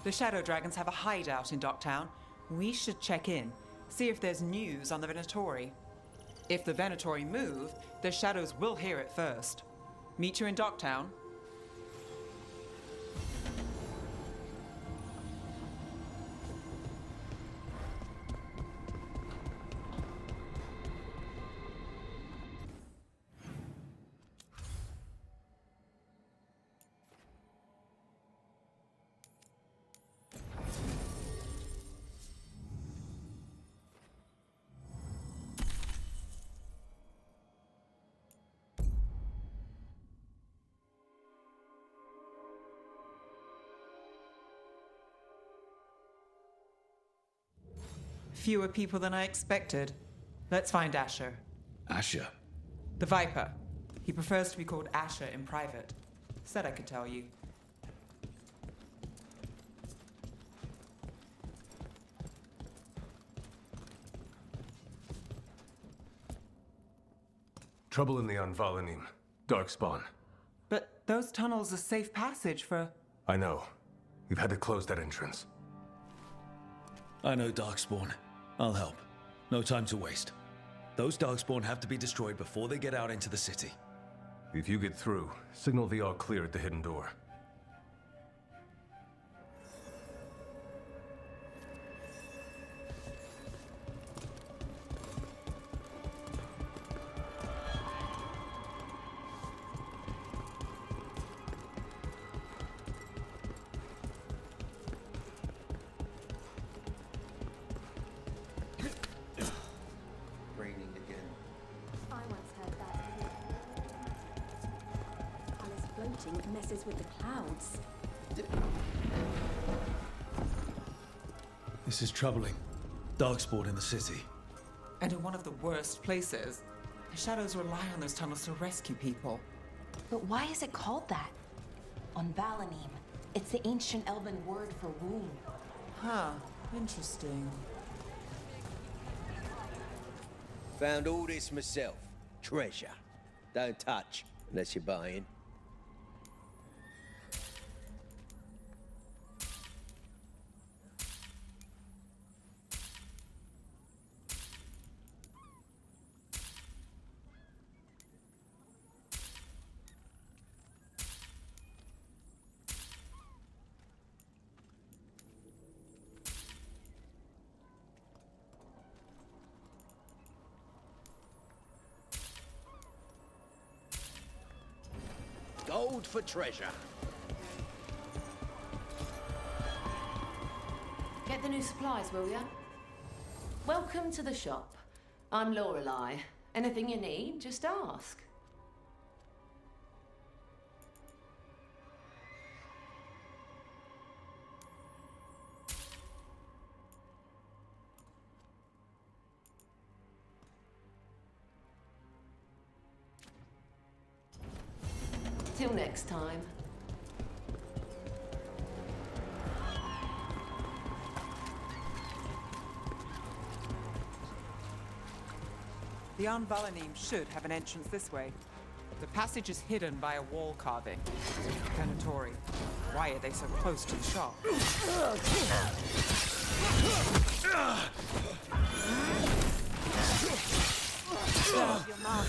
The Shadow Dragons have a hideout in Docktown. We should check in, see if there's news on the Venatori. If the Venatori move, the Shadows will hear it first. Meet you in Docktown. Fewer people than I expected. Let's find Asher. Asher? The Viper. He prefers to be called Asher in private. Said I could tell you. Trouble in the Anvalanim. Darkspawn. But those tunnels are safe passage for... I know. We've had to close that entrance. I know Darkspawn. I'll help. No time to waste. Those Darkspawn have to be destroyed before they get out into the city. If you get through, signal the all clear at the hidden door. Messes with the clouds. This is troubling. Darkspawn in the city. And in one of the worst places. The Shadows rely on those tunnels to rescue people. But why is it called that? On Valanim, it's the ancient elven word for womb. Huh. Interesting. Found all this myself. Treasure. Don't touch unless you're buying. Gold for treasure. Get the new supplies, will ya? Welcome to the shop. I'm Lorelei. Anything you need, just ask. Till next time. The Anvalanim should have an entrance this way. The passage is hidden by a wall carving. Venatori. Why are they so close to the shop? Your mouth.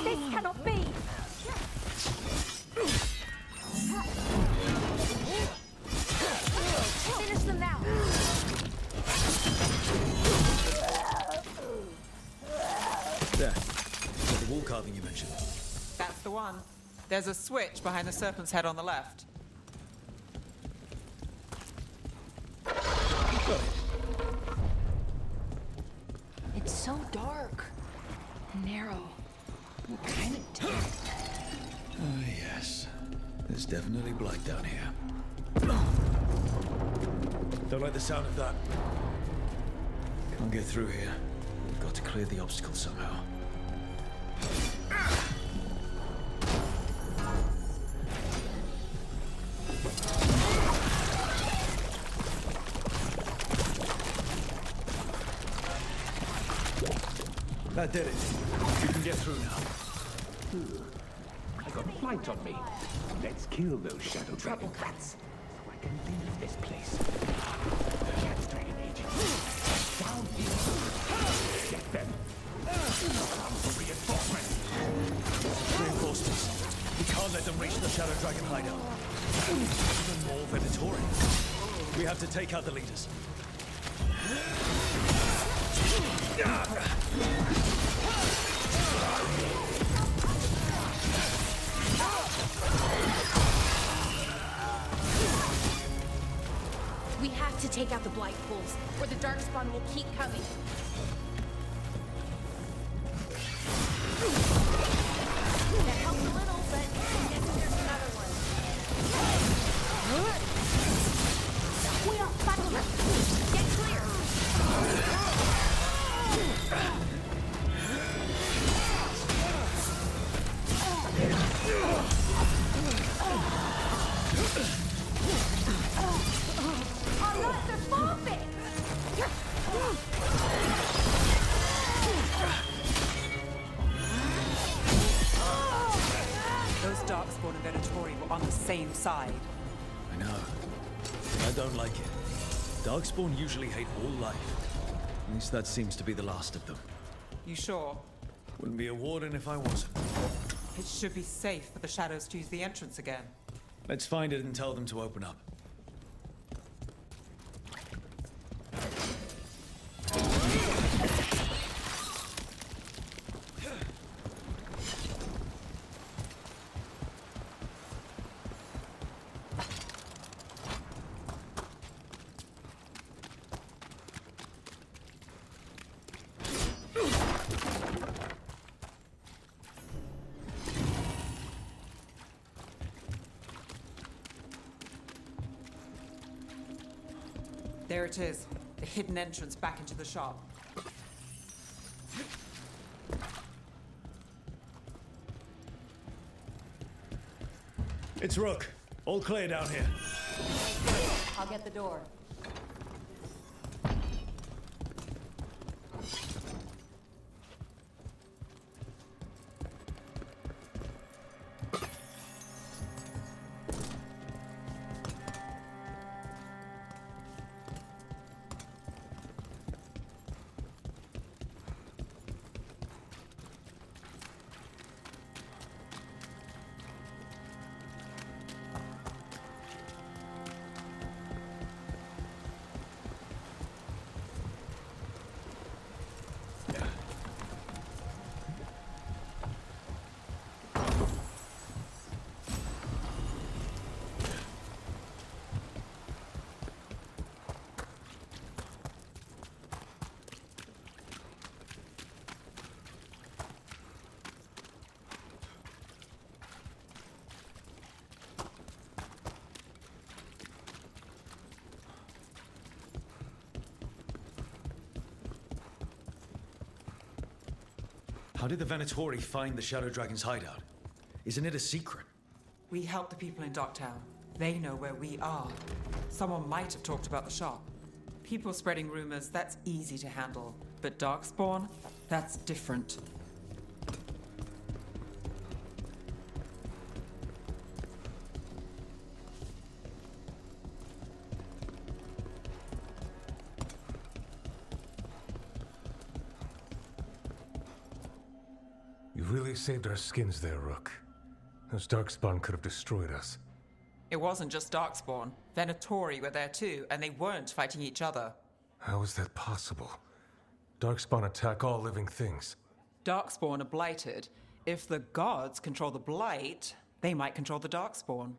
This cannot be! Finish them now! There. Is that the wall carving you mentioned? That's the one. There's a switch behind the serpent's head on the left. Got it. It's so dark. Narrow. Kind of deep. Oh, yes. There's definitely blood down here. Don't like the sound of that. Can't get through here. We've got to clear the obstacle somehow. That did it. You can get through now. I got flight on me. Let's kill those shadow dragon rats, so I can leave this place. Cats dragon agents. Down here. Get them. Come for reinforcements. Reinforcements. We can't let them reach the Shadow Dragon hideout. Even more Venatori. We have to take out the leaders. We have to take out the blight pools, or the darkspawn will keep coming. That helps a little, but I'm guessing there's another one. We are battling. Get clear. Our lives are forfeit. Those Darkspawn and Venatori were on the same side. I know. I don't like it. Darkspawn usually hate all life. At least that seems to be the last of them. You sure? Wouldn't be a warden if I wasn't. It should be safe for the Shadows to use the entrance again. Let's find it and tell them to open up. There it is, the hidden entrance back into the shop. It's Rook. All clear down here. I'll get the door. How did the Venatori find the Shadow Dragon's hideout? Isn't it a secret? We help the people in Docktown. They know where we are. Someone might have talked about the shop. People spreading rumors, that's easy to handle. But Darkspawn, that's different. You really saved our skins there, Rook. Those Darkspawn could have destroyed us. It wasn't just Darkspawn. Venatori were there too, and they weren't fighting each other. How is that possible? Darkspawn attack all living things. Darkspawn are blighted. If the gods control the blight, they might control the Darkspawn.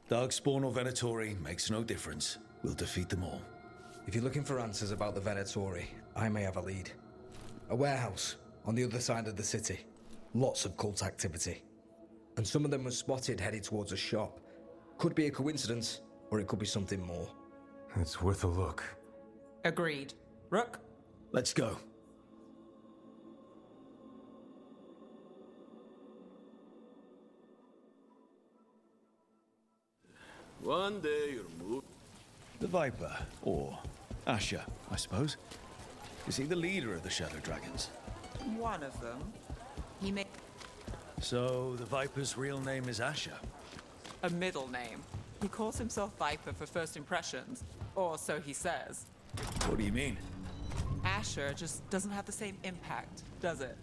Darkspawn or Venatori makes no difference. We'll defeat them all. If you're looking for answers about the Venatori, I may have a lead. A warehouse on the other side of the city. Lots of cult activity. And some of them were spotted headed towards a shop. Could be a coincidence, or it could be something more. It's worth a look. Agreed. Rook? Let's go. One day you'll move. The Viper, or Asher, I suppose. Is he the leader of the Shadow Dragons? One of them. He made So, the Viper's real name is Asher? a middle name. He calls himself Viper for first impressions, or so he says. What do you mean? Asher just doesn't have the same impact, does it?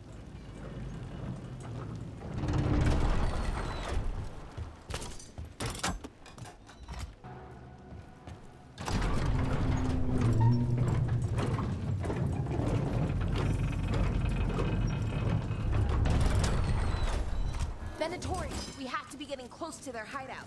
Venatori, we have to be getting close to their hideout.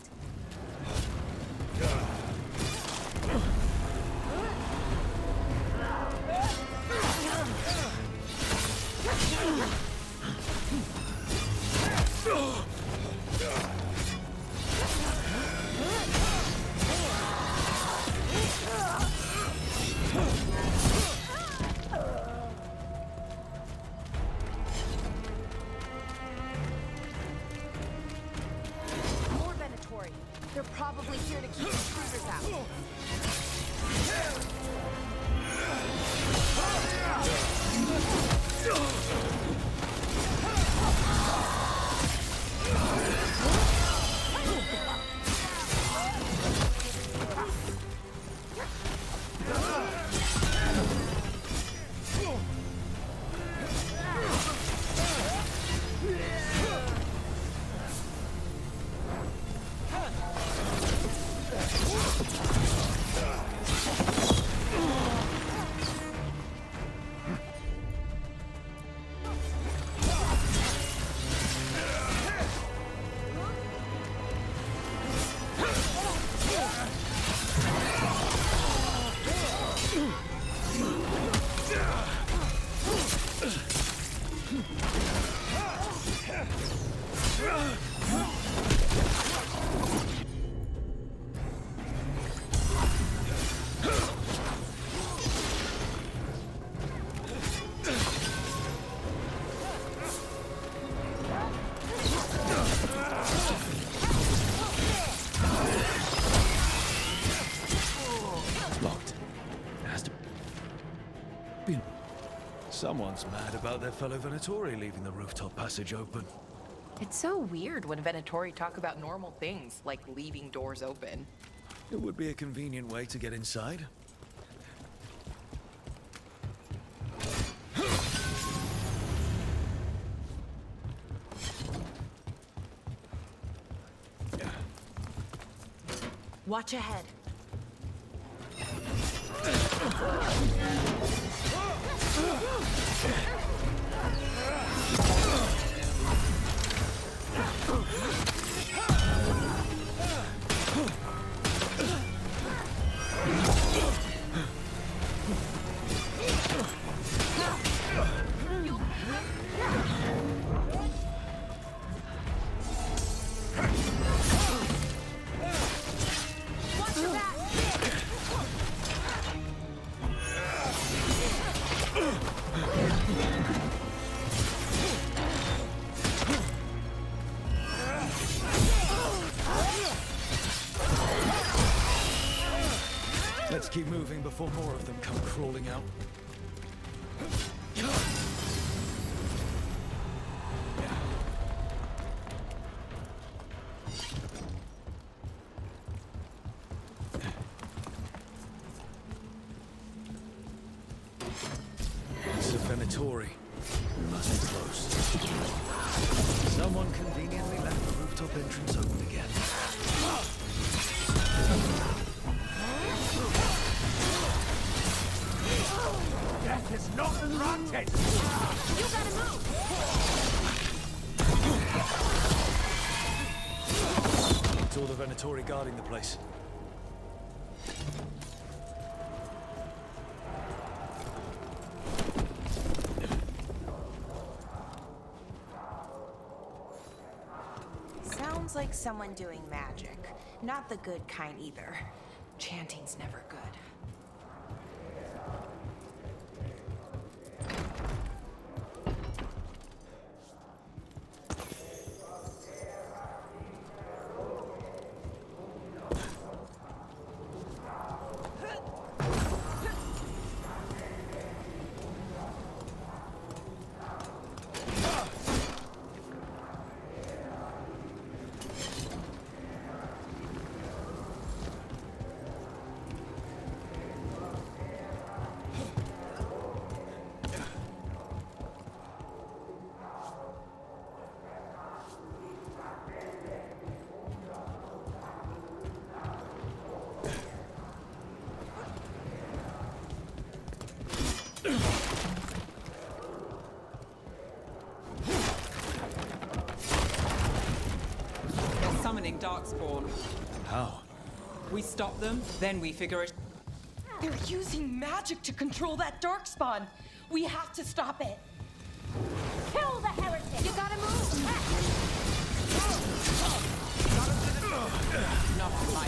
More Venatori. They're probably here to keep intruders out. Locked. It has to be. Someone's mad about their fellow Venatori leaving the rooftop passage open. It's so weird when Venatori talk about normal things, like leaving doors open. It would be a convenient way to get inside. Watch ahead. Watch your back! Let's keep moving before more of them come crawling out. It's the Venatori. We must be close. Someone conveniently left the rooftop entrance open again. Death is not granted! You gotta move! It's all the Venatori guarding the place. Sounds like someone doing magic. Not the good kind either. Chanting's never good. fighting Darkspawn. How? We stop them, then we figure it. They're using magic to control that darkspawn. We have to stop it. Kill the heretic! You gotta move! Not on my.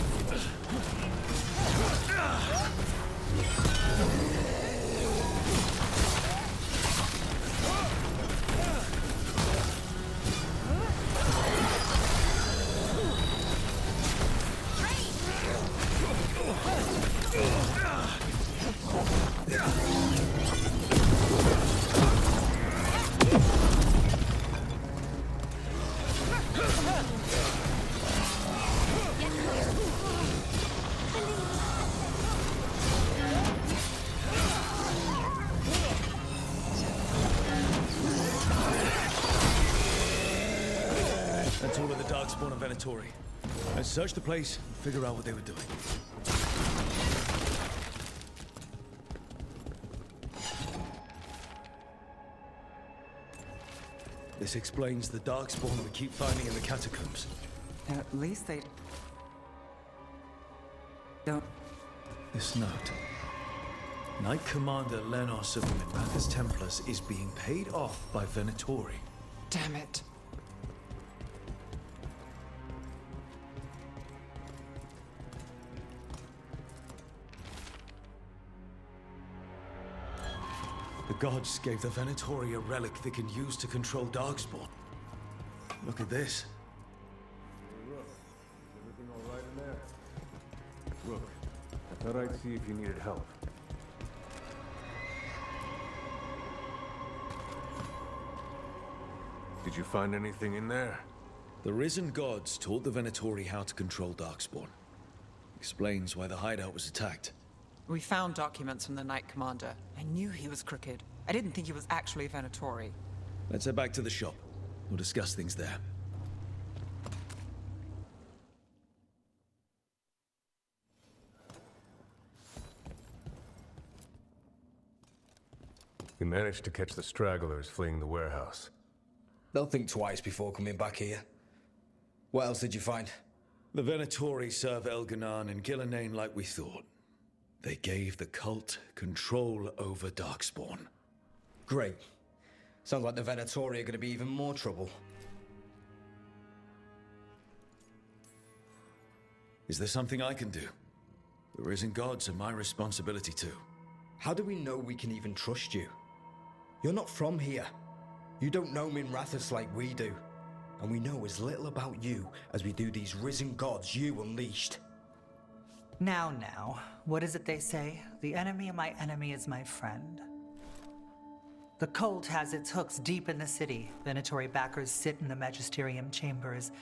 That's all of the Darkspawn and Venatori. Let's search the place and figure out what they were doing. This explains the Darkspawn we keep finding in the catacombs. At least they don't. This note. Knight Commander Lenos of Minrathous Templars is being paid off by Venatori. Damn it. The gods gave the Venatori a relic they can use to control Darkspawn. Look at this. Rook, is everything all right in there? Rook, I thought I'd see if you needed help. Did you find anything in there? The risen gods taught the Venatori how to control Darkspawn. Explains why the hideout was attacked. We found documents from the Knight Commander. I knew he was crooked. I didn't think he was actually Venatori. Let's head back to the shop. We'll discuss things there. We managed to catch the stragglers fleeing the warehouse. They'll think twice before coming back here. What else did you find? The Venatori serve Elganan and Gillenane like we thought. They gave the cult control over Darkspawn. Great. Sounds like the Venatori are going to be even more trouble. Is there something I can do? The risen gods are my responsibility too. How do we know we can even trust you? You're not from here. You don't know Minrathous like we do. And we know as little about you as we do these risen gods you unleashed. Now, what is it they say? The enemy of my enemy is my friend. The cult has its hooks deep in the city. Venatori backers sit in the magisterium chambers,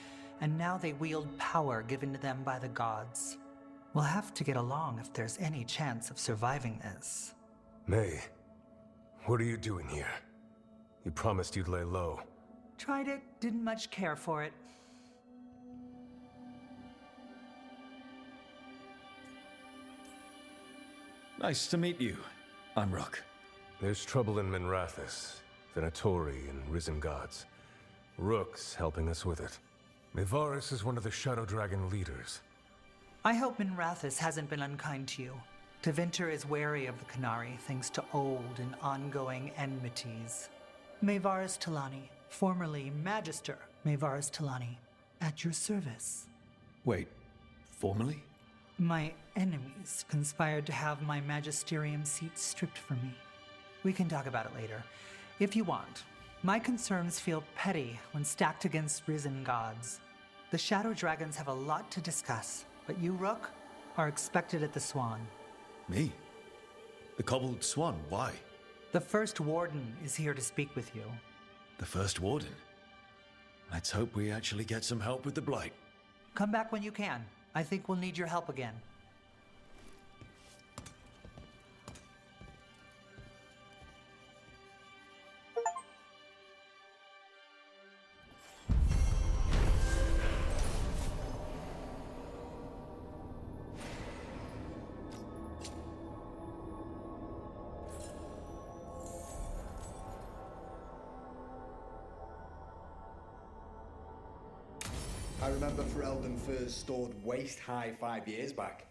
and now they wield power given to them by the gods. We'll have to get along if there's any chance of surviving this. May, what are you doing here? You promised you'd lay low. Tried it, didn't much care for it. Nice to meet you. I'm Rook. There's trouble in Minrathous, Venatori and risen gods. Rook's helping us with it. Mevaris is one of the Shadow Dragon leaders. I hope Minrathous hasn't been unkind to you. Tevinter is wary of the Canary thanks to old and ongoing enmities. Mevaris Talani, formerly Magister Mevaris Talani, at your service. Wait, formally? My enemies conspired to have my magisterium seat stripped from me. We can talk about it later, if you want. My concerns feel petty when stacked against risen gods. The Shadow Dragons have a lot to discuss, but you, Rook, are expected at the Swan. Me? The Cobbled Swan, why? The First Warden is here to speak with you. The First Warden? Let's hope we actually get some help with the Blight. Come back when you can. I think we'll need your help again. I remember Ferelden furs stored waist high 5 years back.